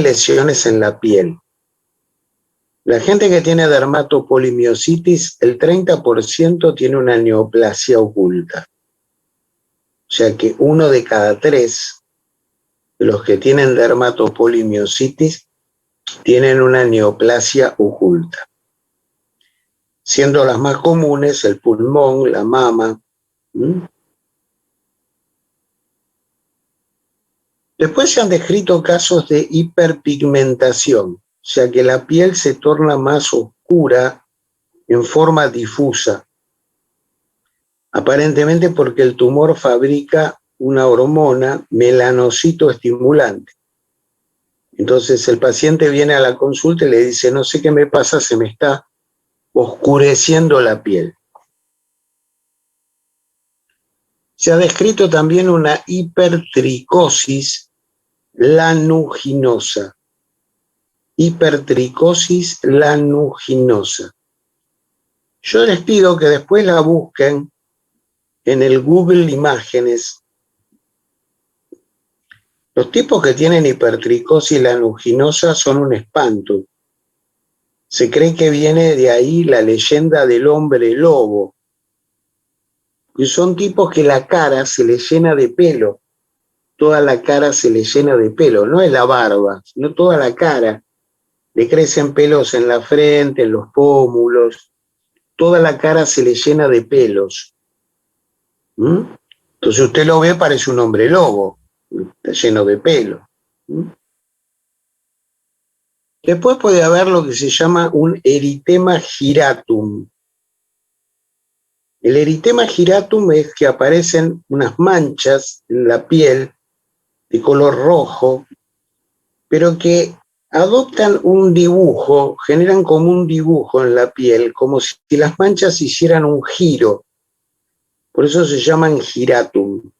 lesiones en la piel. La gente que tiene dermatopolimiositis, el 30% tiene una neoplasia oculta. O sea que 1 de cada 3 de los que tienen dermatopolimiositis tienen una neoplasia oculta, siendo las más comunes el pulmón, la mama. Después se han descrito casos de hiperpigmentación, o sea que la piel se torna más oscura en forma difusa, aparentemente porque el tumor fabrica una hormona melanocito estimulante. Entonces el paciente viene a la consulta y le dice, no sé qué me pasa, se me está oscureciendo la piel. Se ha descrito también una hipertricosis lanuginosa. Hipertricosis lanuginosa. Yo les pido que después la busquen en el Google Imágenes. Los tipos que tienen hipertricosis lanuginosa son un espanto. Se cree que viene de ahí la leyenda del hombre lobo. Y son tipos que la cara se les llena de pelo. Toda la cara se les llena de pelo. No es la barba, sino toda la cara. Le crecen pelos en la frente, en los pómulos. Toda la cara se le llena de pelos. Entonces usted lo ve, parece un hombre lobo. Está lleno de pelo. Después puede haber lo que se llama un eritema giratum. El eritema giratum es que aparecen unas manchas en la piel de color rojo, pero que adoptan un dibujo, generan como un dibujo en la piel, como si las manchas hicieran un giro. Por eso se llaman giratum.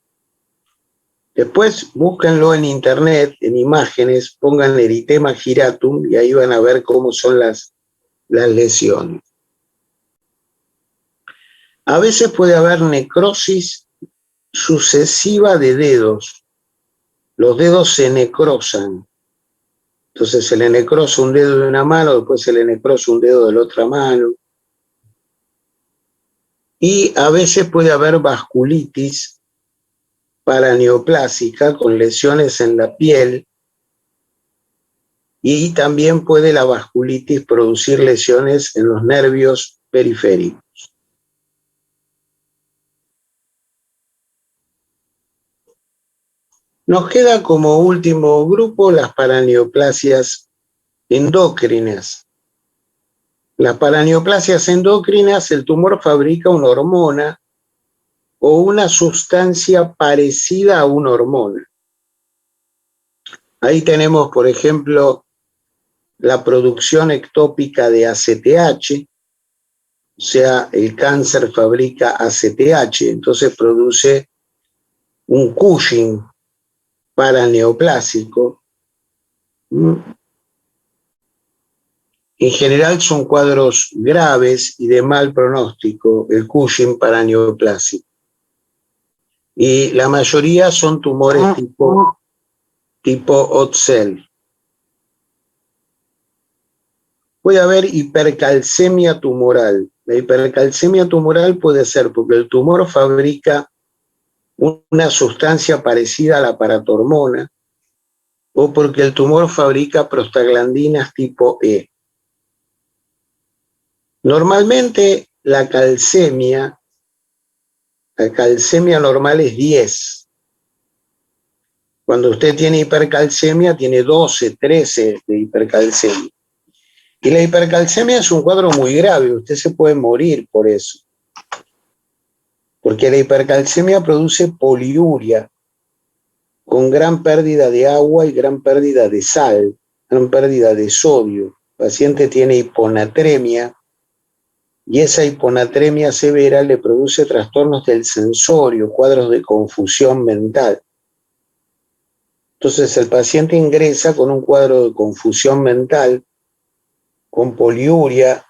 Después búsquenlo en internet, en imágenes, pongan eritema giratum y ahí van a ver cómo son las lesiones. A veces puede haber necrosis sucesiva de dedos. Los dedos se necrosan. Entonces se le necrosa un dedo de una mano, después se le necrosa un dedo de la otra mano. Y a veces puede haber vasculitis paraneoplásica con lesiones en la piel. Y también puede la vasculitis producir lesiones en los nervios periféricos. Nos queda como último grupo las paraneoplasias endócrinas. Las paraneoplasias endócrinas, el tumor fabrica una hormona o una sustancia parecida a una hormona. Ahí tenemos, por ejemplo, la producción ectópica de ACTH, o sea, el cáncer fabrica ACTH, entonces produce un Cushing paraneoplásico. En general son cuadros graves y de mal pronóstico, el Cushing paraneoplásico. Y la mayoría son tumores tipo Otzel. Puede haber hipercalcemia tumoral. La hipercalcemia tumoral puede ser porque el tumor fabrica una sustancia parecida a la paratormona o porque el tumor fabrica prostaglandinas tipo E. Normalmente la calcemia normal es 10. Cuando usted tiene hipercalcemia, tiene 12, 13 de hipercalcemia. Y la hipercalcemia es un cuadro muy grave, usted se puede morir por eso. Porque la hipercalcemia produce poliuria, con gran pérdida de agua y gran pérdida de sal, gran pérdida de sodio. El paciente tiene hiponatremia y esa hiponatremia severa le produce trastornos del sensorio, cuadros de confusión mental. Entonces el paciente ingresa con un cuadro de confusión mental, con poliuria,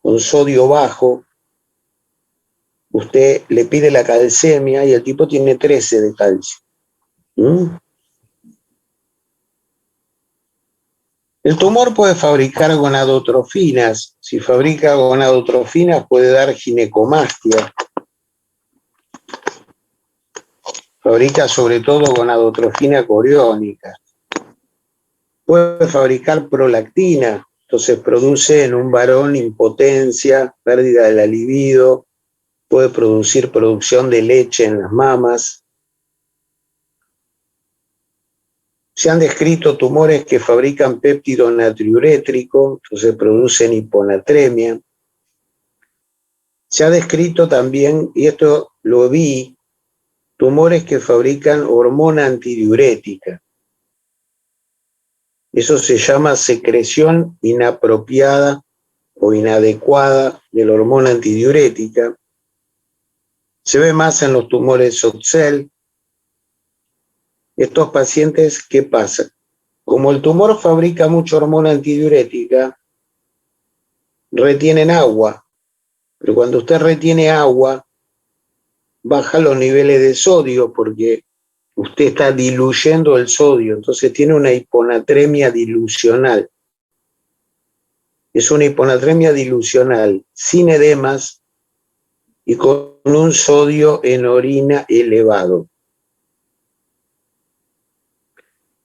con sodio bajo. Usted le pide la calcemia y el tipo tiene 13 de calcio. El tumor puede fabricar gonadotrofinas. Si fabrica gonadotrofinas puede dar ginecomastia. Fabrica sobre todo gonadotrofina coriónica. Puede fabricar prolactina, entonces produce en un varón impotencia, pérdida de la libido, puede producir producción de leche en las mamas. Se han descrito tumores que fabrican péptido natriurétrico, entonces producen hiponatremia. Se ha descrito también, y esto lo vi, tumores que fabrican hormona antidiurética. Eso se llama secreción inapropiada o inadecuada de la hormona antidiurética. Se ve más en los tumores Soxel. Estos pacientes, ¿qué pasa? Como el tumor fabrica mucha hormona antidiurética, retienen agua. Pero cuando usted retiene agua, baja los niveles de sodio porque usted está diluyendo el sodio, entonces tiene una hiponatremia dilucional. Es una hiponatremia dilucional, sin edemas y con un sodio en orina elevado.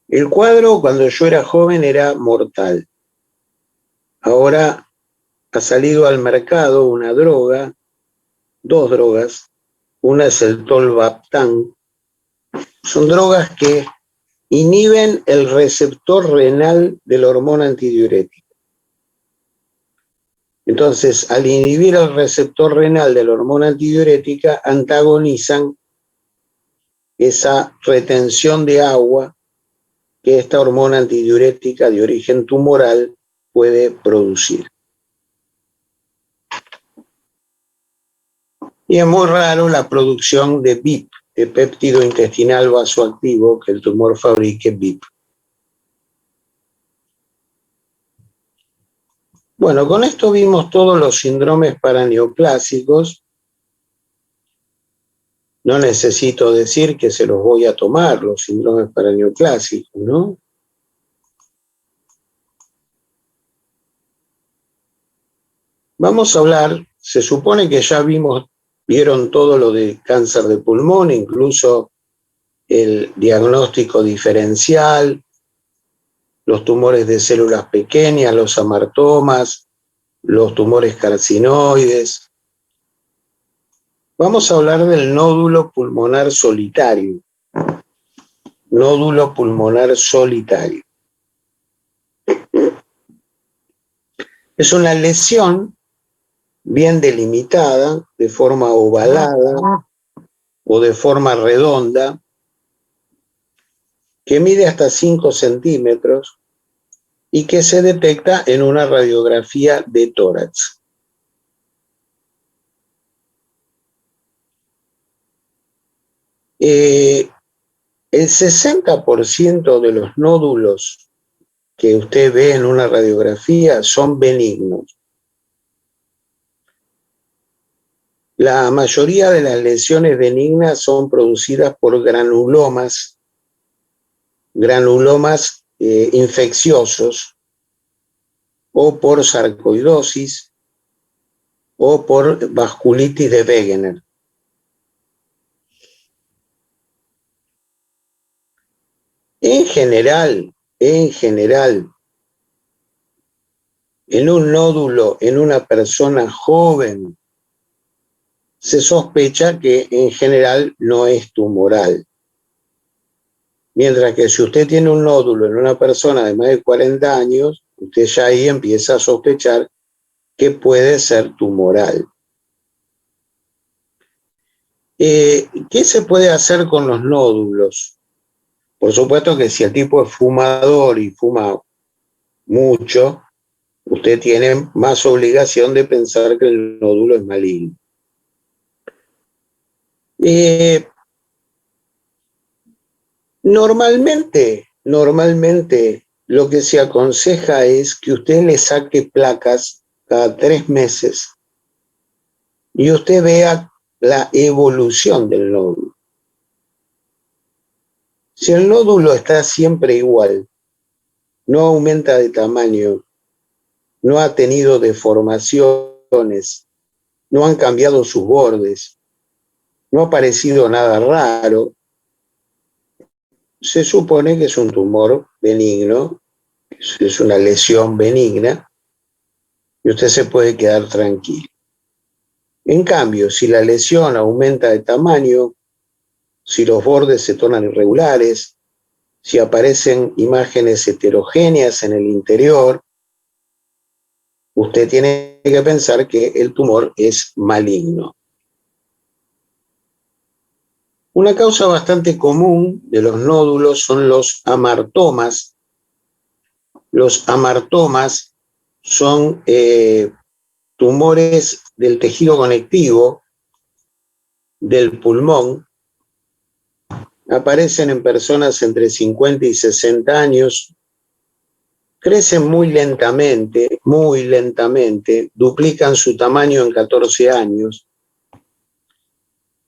El cuadro cuando yo era joven era mortal. Ahora ha salido al mercado una droga, dos drogas. Una es el tolvaptan. Son drogas que inhiben el receptor renal de la hormona antidiurética. Entonces, al inhibir el receptor renal de la hormona antidiurética, antagonizan esa retención de agua que esta hormona antidiurética de origen tumoral puede producir. Y es muy raro la producción de BIP, de péptido intestinal vasoactivo, que el tumor fabrique BIP. Bueno, con esto vimos todos los síndromes paraneoplásicos. No necesito decir que se los voy a tomar, los síndromes paraneoplásicos, ¿no? Vamos a hablar, se supone que ya vieron todo lo de cáncer de pulmón, incluso el diagnóstico diferencial, los tumores de células pequeñas, los amartomas, los tumores carcinoides. Vamos a hablar del nódulo pulmonar solitario. Nódulo pulmonar solitario. Es una lesión bien delimitada, de forma ovalada o de forma redonda, que mide hasta 5 centímetros y que se detecta en una radiografía de tórax. El 60% de los nódulos que usted ve en una radiografía son benignos. La mayoría de las lesiones benignas son producidas por granulomas infecciosos o por sarcoidosis o por vasculitis de Wegener. En general, en un nódulo en una persona joven, se sospecha que en general no es tumoral. Mientras que si usted tiene un nódulo en una persona de más de 40 años, usted ya ahí empieza a sospechar que puede ser tumoral. ¿Qué se puede hacer con los nódulos? Por supuesto que si el tipo es fumador y fuma mucho, usted tiene más obligación de pensar que el nódulo es maligno. Normalmente lo que se aconseja es que usted le saque placas cada 3 meses y usted vea la evolución del nódulo. Si el nódulo está siempre igual, no aumenta de tamaño, no ha tenido deformaciones, no han cambiado sus bordes, no ha aparecido nada raro, se supone que es un tumor benigno, es una lesión benigna, y usted se puede quedar tranquilo. En cambio, si la lesión aumenta de tamaño, si los bordes se tornan irregulares, si aparecen imágenes heterogéneas en el interior, usted tiene que pensar que el tumor es maligno. Una causa bastante común de los nódulos son los amartomas. Los amartomas son tumores del tejido conectivo del pulmón. Aparecen en personas entre 50 y 60 años. Crecen muy lentamente, duplican su tamaño en 14 años.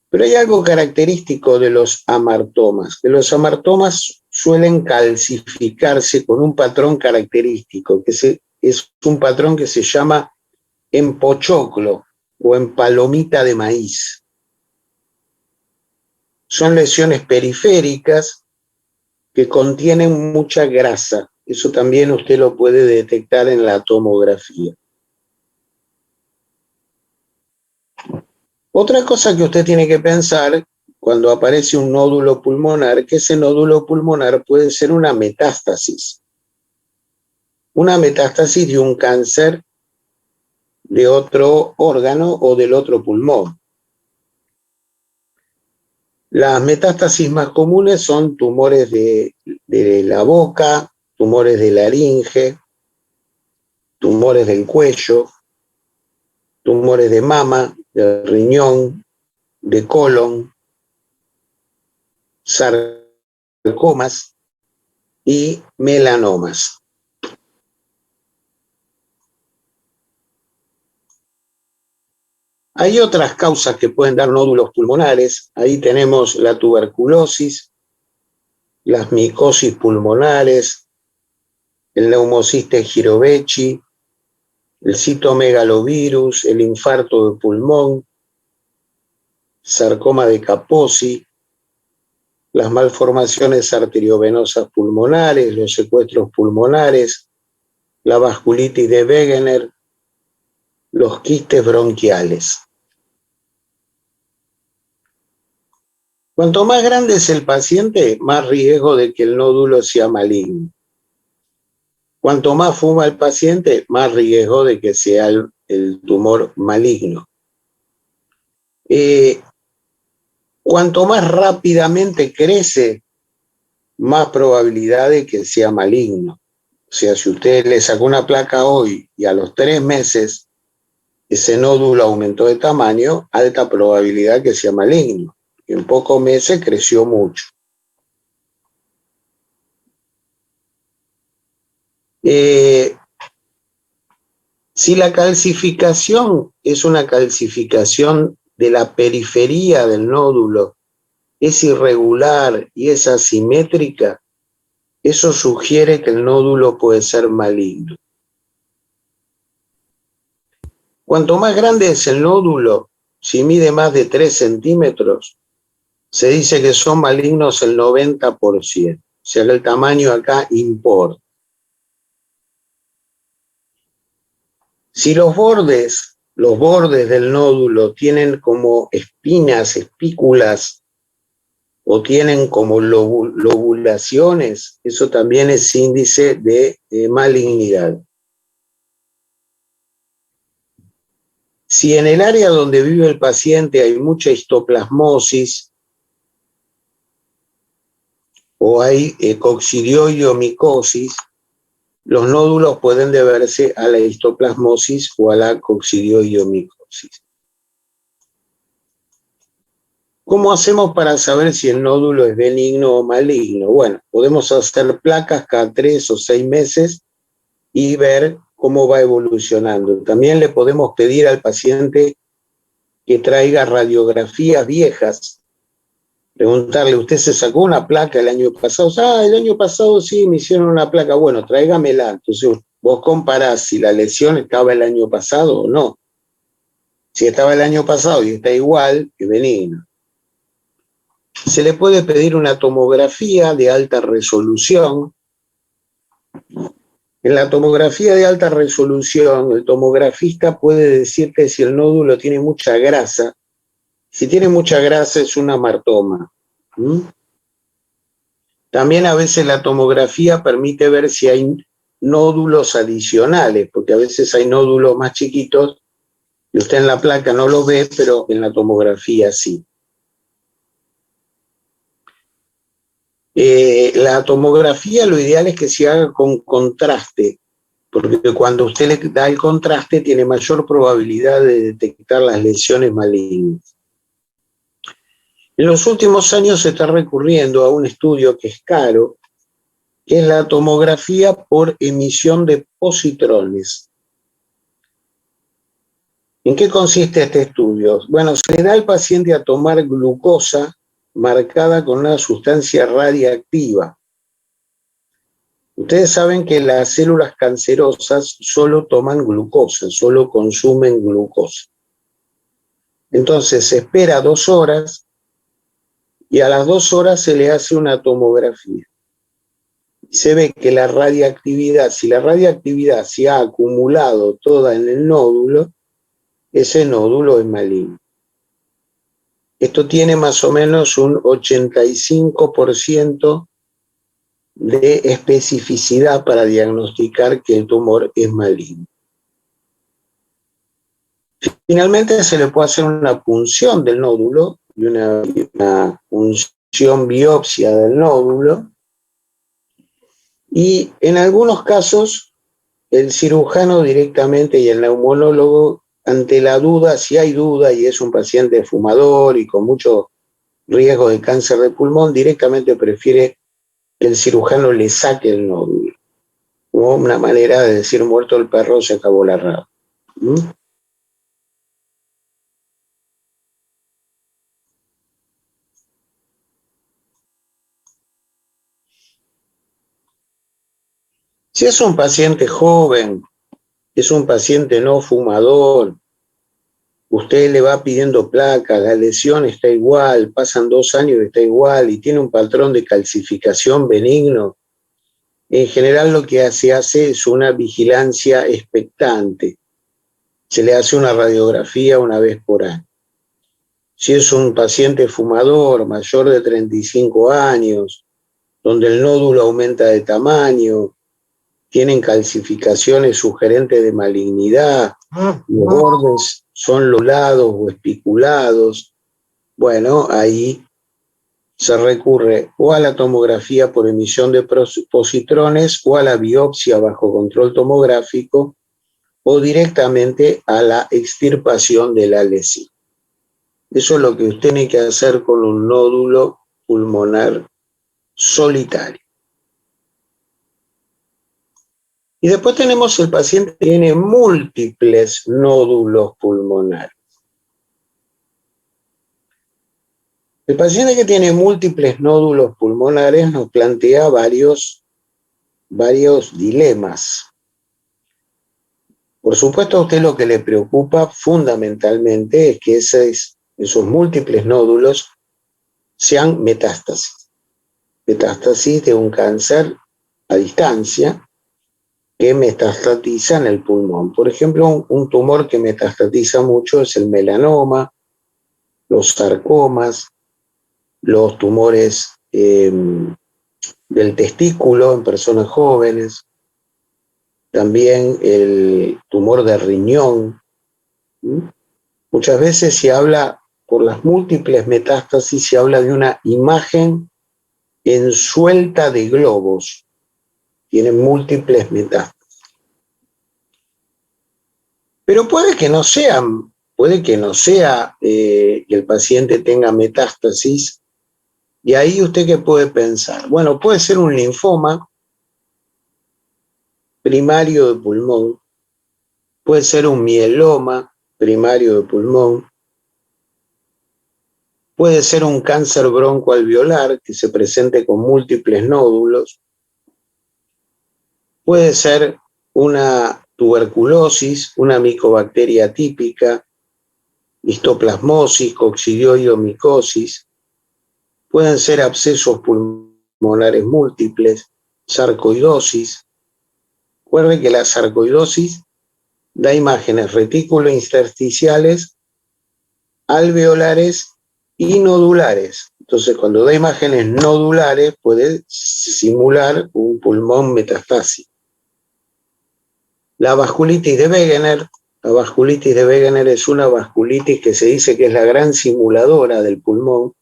Pero hay algo característico de los amartomas, que los amartomas suelen calcificarse con un patrón característico, que es un patrón que se llama en pochoclo o en palomita de maíz. Son lesiones periféricas que contienen mucha grasa. Eso también usted lo puede detectar en la tomografía. Otra cosa que usted tiene que pensar cuando aparece un nódulo pulmonar, que ese nódulo pulmonar puede ser una metástasis de un cáncer de otro órgano o del otro pulmón. Las metástasis más comunes son tumores de la boca, tumores de laringe, tumores del cuello, tumores de mama, de riñón, de colon, sarcomas y melanomas. Hay otras causas que pueden dar nódulos pulmonares. Ahí tenemos la tuberculosis, las micosis pulmonares, el neumocistis Girovechi, el citomegalovirus, el infarto de pulmón, sarcoma de Kaposi, las malformaciones arteriovenosas pulmonares, los secuestros pulmonares, la vasculitis de Wegener, los quistes bronquiales. Cuanto más grande es el paciente, más riesgo de que el nódulo sea maligno. Cuanto más fuma el paciente, más riesgo de que sea el tumor maligno. Cuanto más rápidamente crece, más probabilidad de que sea maligno. O sea, si usted le sacó una placa hoy y a los 3 meses ese nódulo aumentó de tamaño, alta probabilidad que sea maligno. En pocos meses creció mucho. Si la calcificación es una calcificación de la periferia del nódulo, es irregular y es asimétrica, eso sugiere que el nódulo puede ser maligno. Cuanto más grande es el nódulo, si mide más de 3 centímetros, se dice que son malignos el 90%. O sea que el tamaño acá importa. Si los bordes del nódulo tienen como espinas, espículas, o tienen como lobulaciones, eso también es índice de malignidad. Si en el área donde vive el paciente hay mucha histoplasmosis o hay coccidioidomicosis, los nódulos pueden deberse a la histoplasmosis o a la coccidioidomicosis. ¿Cómo hacemos para saber si el nódulo es benigno o maligno? Bueno, podemos hacer placas cada 3 o 6 meses y ver cómo va evolucionando. También le podemos pedir al paciente que traiga radiografías viejas Preguntarle, ¿usted se sacó una placa el año pasado? Ah, el año pasado sí me hicieron una placa. Bueno, tráigamela. Entonces vos comparás si la lesión estaba el año pasado o no. Si estaba el año pasado y está igual, es benigno. Se le puede pedir una tomografía de alta resolución. En la tomografía de alta resolución, el tomografista puede decirte si el nódulo tiene mucha grasa. Si tiene mucha grasa es un amartoma. También a veces la tomografía permite ver si hay nódulos adicionales, porque a veces hay nódulos más chiquitos y usted en la placa no lo ve, pero en la tomografía sí. La tomografía lo ideal es que se haga con contraste, porque cuando usted le da el contraste tiene mayor probabilidad de detectar las lesiones malignas. En los últimos años se está recurriendo a un estudio que es caro, que es la tomografía por emisión de positrones. ¿En qué consiste este estudio? Bueno, se le da al paciente a tomar glucosa marcada con una sustancia radiactiva. Ustedes saben que las células cancerosas solo toman glucosa, solo consumen glucosa. Entonces se espera 2 horas y a las 2 horas se le hace una tomografía. Se ve que la radiactividad, si la radiactividad se ha acumulado toda en el nódulo, ese nódulo es maligno. Esto tiene más o menos un 85% de especificidad para diagnosticar que el tumor es maligno. Finalmente se le puede hacer una punción del nódulo y una punción biopsia del nódulo. Y en algunos casos el cirujano directamente y el neumonólogo, ante la duda, si hay duda y es un paciente fumador y con mucho riesgo de cáncer de pulmón, directamente prefiere que el cirujano le saque el nódulo. Como una manera de decir, muerto el perro, se acabó la raba. Si es un paciente joven, es un paciente no fumador, usted le va pidiendo placas, la lesión está igual, pasan 2 años y está igual, y tiene un patrón de calcificación benigno, en general lo que se hace es una vigilancia expectante. Se le hace una radiografía una vez por año. Si es un paciente fumador mayor de 35 años, donde el nódulo aumenta de tamaño, tienen calcificaciones sugerentes de malignidad, los bordes son lobulados o espiculados, bueno, ahí se recurre o a la tomografía por emisión de positrones o a la biopsia bajo control tomográfico o directamente a la extirpación de la lesión. Eso es lo que usted tiene que hacer con un nódulo pulmonar solitario. Y después tenemos el paciente que tiene múltiples nódulos pulmonares. El paciente que tiene múltiples nódulos pulmonares nos plantea varios dilemas. Por supuesto, a usted lo que le preocupa fundamentalmente es que esos múltiples nódulos sean metástasis. Metástasis de un cáncer a distancia que metastatiza en el pulmón. Por ejemplo, un tumor que metastatiza mucho es el melanoma, los sarcomas, los tumores del testículo en personas jóvenes, también el tumor de riñón. Muchas veces se habla, por las múltiples metástasis, se habla de una imagen ensuelta de globos. Tienen múltiples metástasis. Pero puede que no sea que el paciente tenga metástasis. Y ahí usted qué puede pensar. Bueno, puede ser un linfoma primario de pulmón, puede ser un mieloma primario de pulmón, Puede ser un cáncer broncoalveolar que se presente con múltiples nódulos. Puede ser una tuberculosis, una micobacteria típica, histoplasmosis, coccidioidomicosis. Pueden ser abscesos pulmonares múltiples, sarcoidosis. Recuerden que la sarcoidosis da imágenes retículo-intersticiales, alveolares y nodulares. Entonces, cuando da imágenes nodulares, puede simular un pulmón metastásico. La vasculitis de Wegener. La vasculitis de Wegener es una vasculitis que se dice que es la gran simuladora del pulmón,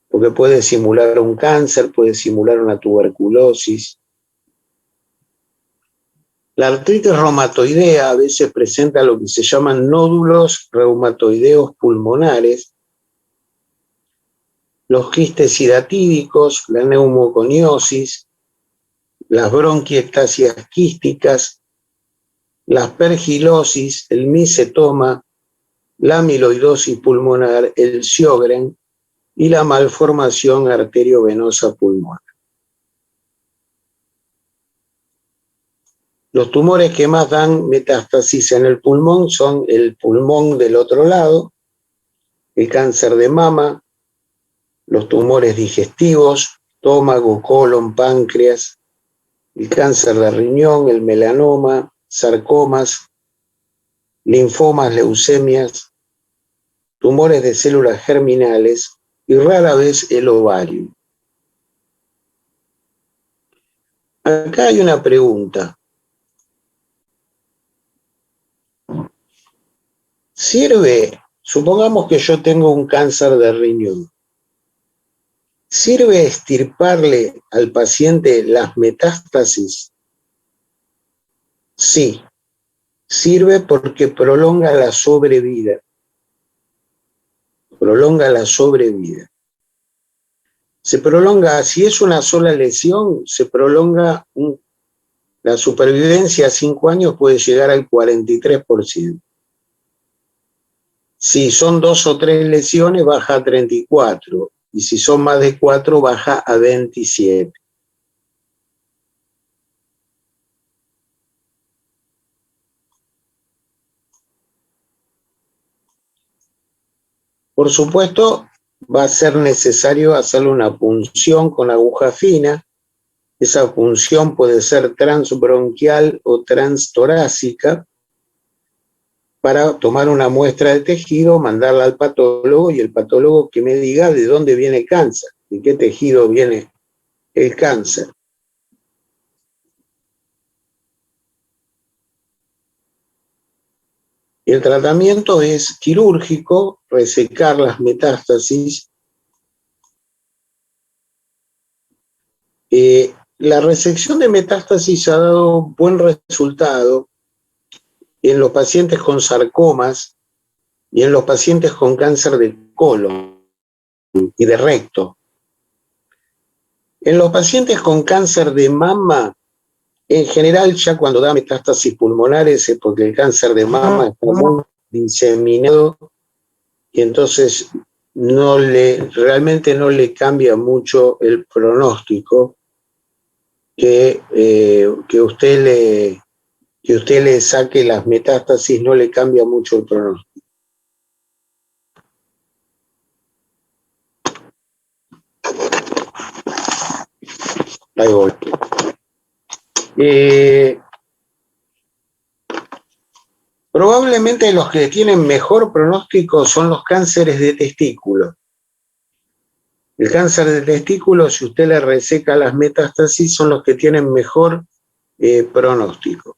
porque puede simular un cáncer, puede simular una tuberculosis. La artritis reumatoidea a veces presenta lo que se llaman nódulos reumatoideos pulmonares, los quistes hidatídicos, la neumoconiosis, las bronquiectasias quísticas, la aspergilosis, el micetoma, la amiloidosis pulmonar, el Sjögren y la malformación arteriovenosa pulmonar. Los tumores que más dan metástasis en el pulmón son el pulmón del otro lado, el cáncer de mama, los tumores digestivos, estómago, colon, páncreas, el cáncer de riñón, el melanoma, sarcomas, linfomas, leucemias, tumores de células germinales y rara vez el ovario. Acá hay una pregunta. ¿Sirve, supongamos que yo tengo un cáncer de riñón, ¿sirve extirparle al paciente las metástasis? Sí, sirve porque prolonga la sobrevida. Prolonga la sobrevida. Se prolonga, si es una sola lesión, se prolonga la supervivencia a 5 años puede llegar al 43%. Si son 2 o 3 lesiones, baja a 34%. Y si son más de 4, baja a 27%. Por supuesto, va a ser necesario hacerle una punción con aguja fina. Esa punción puede ser transbronquial o transtorácica para tomar una muestra de tejido, mandarla al patólogo y el patólogo que me diga de dónde viene el cáncer, de qué tejido viene el cáncer. El tratamiento es quirúrgico, resecar las metástasis. La resección de metástasis ha dado buen resultado en los pacientes con sarcomas y en los pacientes con cáncer de colon y de recto. En los pacientes con cáncer de mama, en general ya cuando da metástasis pulmonares es porque el cáncer de mama está muy diseminado y entonces realmente no le cambia mucho el pronóstico que usted le saque las metástasis, no le cambia mucho el pronóstico. Ahí voy. Probablemente los que tienen mejor pronóstico son los cánceres de testículo. El cáncer de testículo, si usted le reseca las metástasis, son los que tienen mejor pronóstico.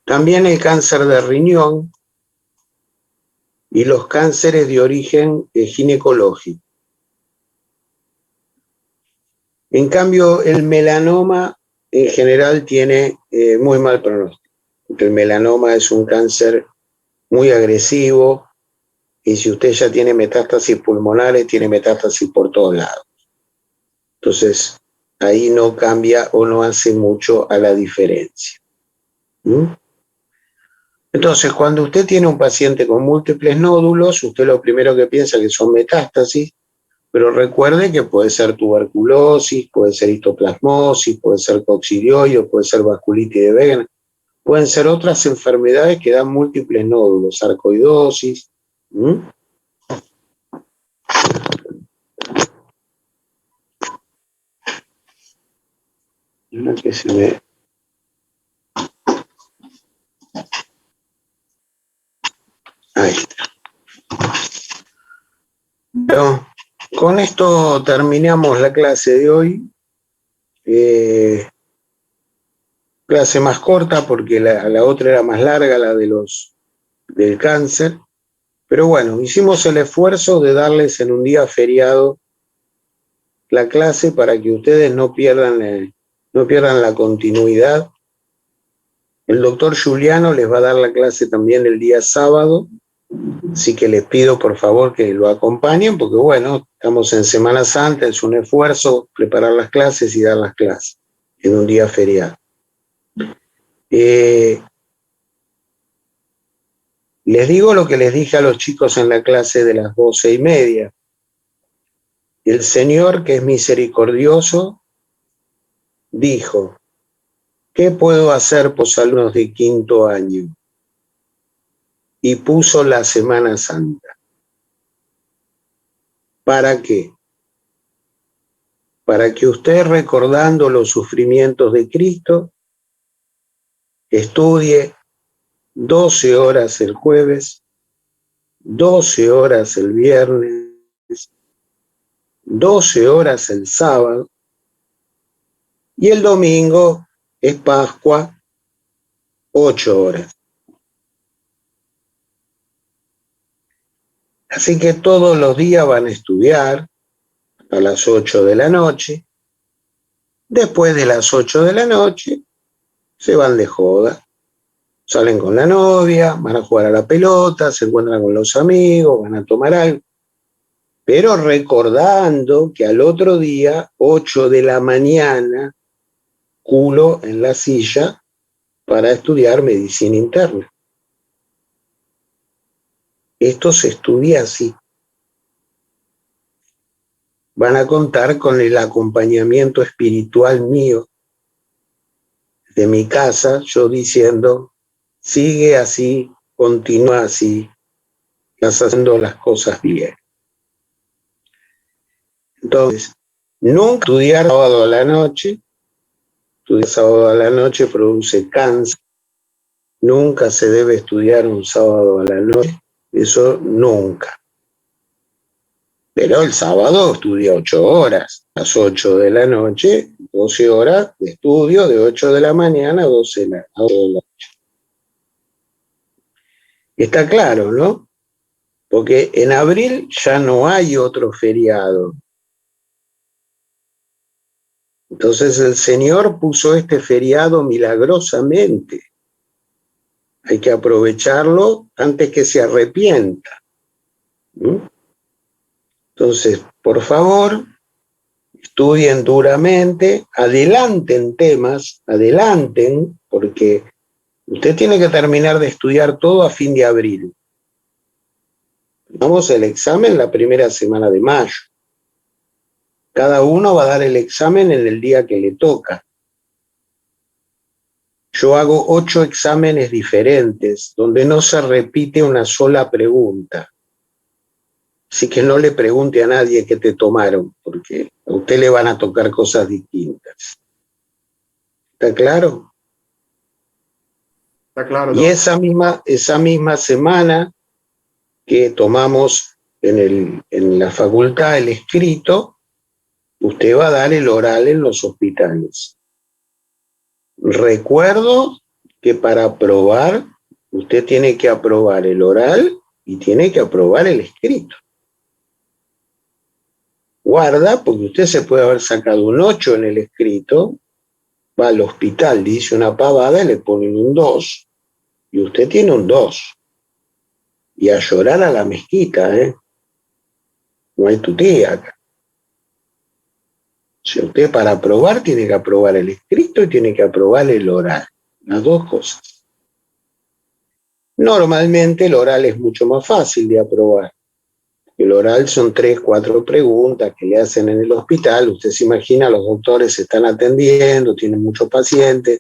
También el cáncer de riñón y los cánceres de origen ginecológico. En cambio, el melanoma en general tiene muy mal pronóstico. Porque el melanoma es un cáncer muy agresivo y si usted ya tiene metástasis pulmonares, tiene metástasis por todos lados. Entonces, ahí no cambia o no hace mucho a la diferencia. ¿Mm? Entonces, cuando usted tiene un paciente con múltiples nódulos, usted lo primero que piensa que son metástasis, pero recuerde que puede ser tuberculosis, puede ser histoplasmosis, puede ser coccidioides, puede ser vasculitis de Wegener, pueden ser otras enfermedades que dan múltiples nódulos, sarcoidosis. Una que se me... Ahí está. Bueno, con esto terminamos la clase de hoy. Clase más corta porque la otra era más larga, la de del cáncer. Pero bueno, hicimos el esfuerzo de darles en un día feriado la clase para que ustedes no pierdan la continuidad. El doctor Giuliano les va a dar la clase también el día sábado, así que les pido por favor que lo acompañen, porque bueno, estamos en Semana Santa, es un esfuerzo preparar las clases y dar las clases en un día feriado. Les digo lo que les dije a los chicos en la clase de las 12:30. El Señor, que es misericordioso, dijo: ¿qué puedo hacer por los alumnos de quinto año? Y puso la Semana Santa. ¿Para qué? Para que usted, recordando los sufrimientos de Cristo, estudie 12 horas el jueves, 12 horas el viernes, 12 horas el sábado, y el domingo es Pascua, 8 horas. Así que todos los días van a estudiar a las 8 de la noche. Después de las 8 de la noche se van de joda. Salen con la novia, van a jugar a la pelota, se encuentran con los amigos, van a tomar algo. Pero recordando que al otro día, 8 de la mañana, culo en la silla para estudiar medicina interna. Esto se estudia así. Van a contar con el acompañamiento espiritual mío de mi casa, yo diciendo: sigue así, continúa así, estás haciendo las cosas bien. Entonces, nunca estudiar sábado a la noche. Estudiar sábado a la noche produce cáncer. Nunca se debe estudiar un sábado a la noche. Eso nunca. Pero el sábado estudia 8 horas. A las 8 de la noche, 12 horas de estudio, de 8 de la mañana a 12 de la noche. Está claro, ¿no? Porque en abril ya no hay otro feriado. Entonces el Señor puso este feriado milagrosamente. Hay que aprovecharlo antes que se arrepienta. Entonces, por favor, estudien duramente, adelanten temas, adelanten, porque usted tiene que terminar de estudiar todo a fin de abril. Vamos al examen la primera semana de mayo. Cada uno va a dar el examen en el día que le toca. Yo hago 8 exámenes diferentes, donde no se repite una sola pregunta. Así que no le pregunte a nadie qué te tomaron, porque a usted le van a tocar cosas distintas. ¿Está claro? Está claro. Y esa misma semana que tomamos en la facultad el escrito, usted va a dar el oral en los hospitales. Recuerdo que para aprobar, usted tiene que aprobar el oral y tiene que aprobar el escrito. Guarda, porque usted se puede haber sacado un 8 en el escrito, va al hospital, dice una pavada, le ponen un 2, y usted tiene un 2. Y a llorar a la mezquita, ¿eh? No hay tutía acá. Si usted para aprobar tiene que aprobar el escrito y tiene que aprobar el oral. Las dos cosas. Normalmente el oral es mucho más fácil de aprobar. El oral son 3, 4 preguntas que le hacen en el hospital. Usted se imagina, los doctores se están atendiendo, tienen muchos pacientes.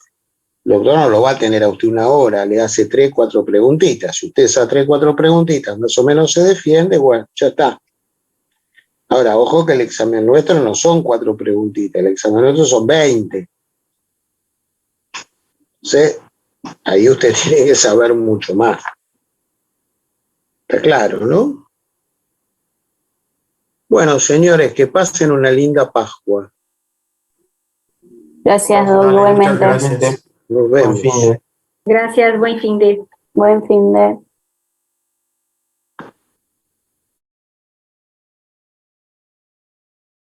El doctor no lo va a tener a usted una hora, le hace 3, 4 preguntitas. Si usted esas 3, 4 preguntitas más o menos se defiende, bueno, ya está. Ahora, ojo que el examen nuestro no son 4 preguntitas, el examen nuestro son 20. Entonces, ahí usted tiene que saber mucho más. Está claro, ¿no? Bueno, señores, que pasen una linda Pascua. Gracias, Vale, muchas igualmente. gracias. Nos vemos. Gracias, buen fin de. Buen fin de.